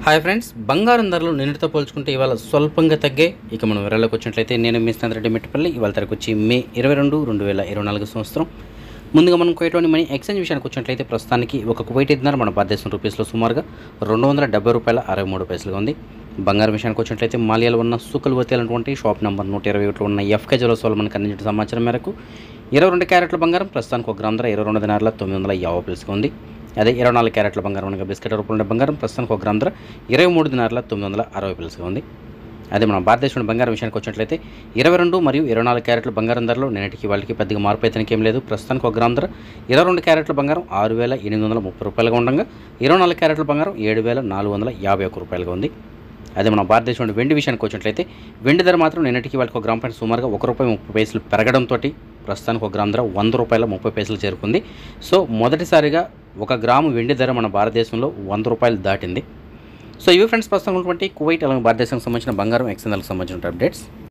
Hi friends, బంగారం ధరలు నిన్నటితో పోల్చుకుంటే ఇవాళ స్వల్పంగా తగ్గాయి. ఇక మనం వివరాల్లోకి వచ్చినట్లయితే నేను మీ స్నేహితుడు మిట్టపల్లి. ఇవాళ తరకు వచ్చి మే 22, 2024 సంవత్సరం. ముందుగా మనం కువైట్లోని మనీ ఎక్స్చేంజ్ విషయానికి వచ్చినట్లయితే ప్రస్తుతానికి ఒక కువైట్ దినార్ మన భారతదేశం రూపీస్లో సుమారుగా $270.63 ఉంది. బంగారం విషయానికి వచ్చినట్లయితే మాలియాలో ఉన్న సుకల్వతి అనేటువంటి షాప్ నెంబర్ 121లో ఉన్న ఎఫ్కే జ్యువెలర్స్ వాళ్ళు మనకు అందించిన సమాచారం మేరకు 22 క్యారెట్ల బంగారం ప్రస్తుతానికి 1 గ్రామ్ ధర 22 దినార్ల $950 ఉంది. అదే 24 క్యారెట్ల బంగారం అనగా బిస్కెట్ రూపంలో బంగారం ప్రస్తుతానికి 1 గ్రామ్ ధర 23 దినార్ల $960 ఉంది. అదే మన భారతదేశంలో బంగారం విషయానికి వచ్చినట్లయితే 22 మరియు 24 క్యారెట్ల బంగారం ధరలో నిన్నటికి వాళ్ళకి పెద్దగా మార్పు అయితే ఏం లేదు. ప్రస్తుతానికి 1 గ్రామ్ ధర 22 క్యారెట్ల బంగారం $6,830 ఉండగా 24 క్యారెట్ల బంగారం $7,451 ఉంది. అదే మన భారతదేశంలో వెండి విషయానికి వచ్చినట్లయితే వెండి ధర మాత్రం నిన్నటికి వాళ్ళకి 1 గ్రామ్ పైన సుమారుగా ₹1.30 పెరగడంతో ప్రస్తుతానికి 1 గ్రామ్ ధర ₹100.30 చేరుకుంది. సో మొదటిసారిగా 1 గ్రాము వెండి ధర మన భారతదేశంలో ₹100 దాటింది. సో ఇవి ఫ్రెండ్స్ ప్రస్తుతం ఉన్నటువంటి కువైట్ అలాగే భారతదేశానికి సంబంధించిన బంగారం ఎక్స్చేంజ్లకు సంబంధించిన అప్డేట్స్.